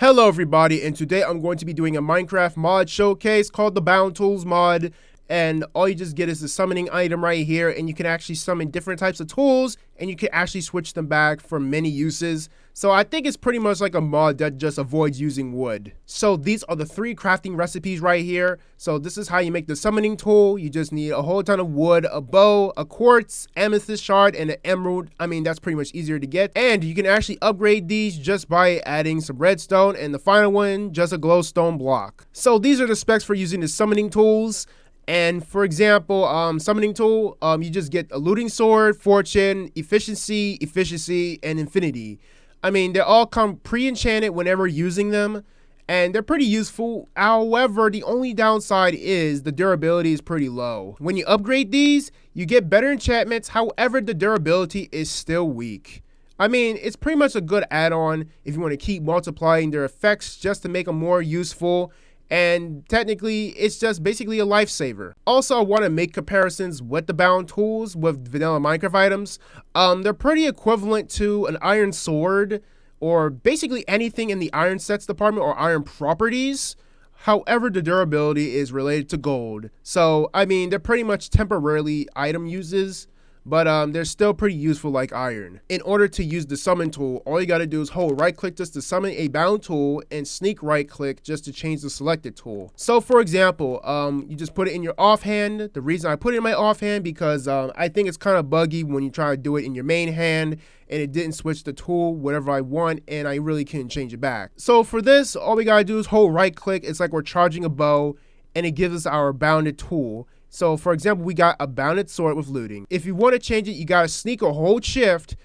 Hello everybody, and today I'm going to be doing a Minecraft mod showcase called the Bound Tools mod, and all you just get is the summoning item right here, and you can actually summon different types of tools, and you can actually switch them back for many uses. So I think it's pretty much like a mod that just avoids using wood. So these are the 3 crafting recipes right here. So this is how you make the summoning tool. You just need a whole ton of wood, a bow, a quartz, amethyst shard, and an emerald. I mean, that's pretty much easier to get. And you can actually upgrade these just by adding some redstone, and the final one, just a glowstone block. So these are the specs for using the summoning tools. And for example, summoning tool, you just get a looting sword, fortune, efficiency, and infinity. I mean, they all come pre-enchanted whenever using them, and they're pretty useful. However, the only downside is the durability is pretty low. When you upgrade these, you get better enchantments. However, the durability is still weak. I mean, it's pretty much a good add-on if you want to keep multiplying their effects just to make them more useful. And technically, it's just basically a lifesaver. Also, I want to make comparisons with the bound tools with vanilla Minecraft items. They're pretty equivalent to an iron sword, or basically anything in the iron sets department or iron properties. However, the durability is related to gold. So, I mean, they're pretty much temporarily item uses, but they're still pretty useful like iron. In order to use the summon tool, all you gotta do is hold right click just to summon a bound tool and sneak right click just to change the selected tool. So for example, you just put it in your offhand. The reason I put it in my offhand because I think it's kind of buggy when you try to do it in your main hand and it didn't switch the tool whatever I want, and I really couldn't change it back. So for this, all we gotta do is hold right click. It's like we're charging a bow, and it gives us our bounded tool. So for example, we got a bounded sword with looting. If you want to change it, you got to sneak or hold shift,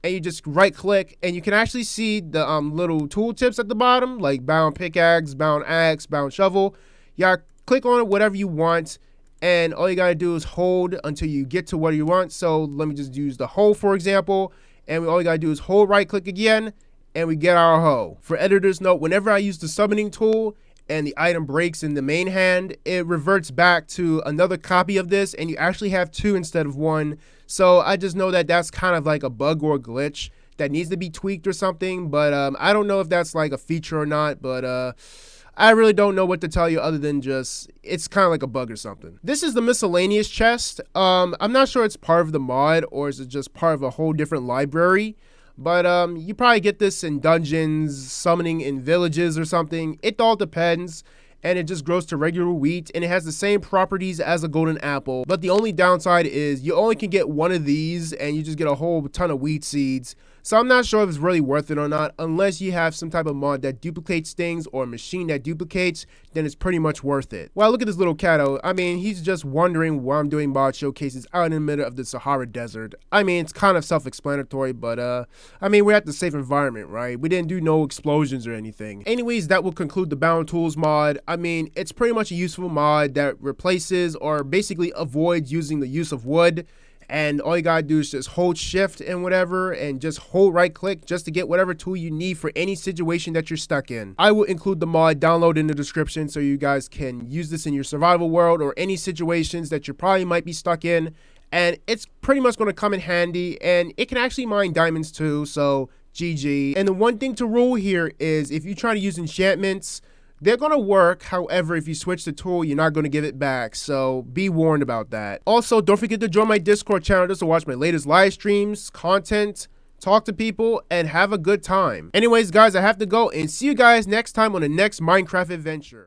and you just right click, and you can actually see the little tool tips at the bottom, like bound pickaxe, bound axe, bound shovel. You got to click on it, whatever you want, and all you got to do is hold until you get to what you want. So let me just use the hoe, for example, and all you got to do is hold right click again, and we get our hoe. For editor's note, whenever I use the summoning tool, and the item breaks in the main hand, it reverts back to another copy of this, and you actually have 2 instead of 1. So I just know that that's kind of like a bug or a glitch that needs to be tweaked or something, but I don't know if that's like a feature or not, but I really don't know what to tell you other than just it's kind of like a bug or something. This is the Miscellaneous Chest. I'm not sure it's part of the mod or is it just part of a whole different library. But you probably get this in dungeons, summoning in villages or something. It all depends, and it just grows to regular wheat, and it has the same properties as a golden apple. But the only downside is you only can get 1 of these, and you just get a whole ton of wheat seeds. So I'm not sure if it's really worth it or not, unless you have some type of mod that duplicates things or a machine that duplicates, then it's pretty much worth it. Well, look at this little catto. I mean, he's just wondering why I'm doing mod showcases out in the middle of the Sahara Desert. I mean, it's kind of self-explanatory, but I mean, we're at the safe environment, right? We didn't do no explosions or anything. Anyways, that will conclude the Bound Tools mod. I mean, it's pretty much a useful mod that replaces or basically avoids using the use of wood. And all you gotta do is just hold shift and whatever, and just hold right click just to get whatever tool you need for any situation that you're stuck in. I will include the mod download in the description so you guys can use this in your survival world or any situations that you probably might be stuck in. And it's pretty much gonna come in handy, and it can actually mine diamonds too, so GG. And the one thing to rule here is if you try to use enchantments, they're going to work. However, if you switch the tool, you're not going to give it back. So be warned about that. Also, don't forget to join my Discord channel just to watch my latest live streams, content, talk to people, and have a good time. Anyways, guys, I have to go, and see you guys next time on the next Minecraft adventure.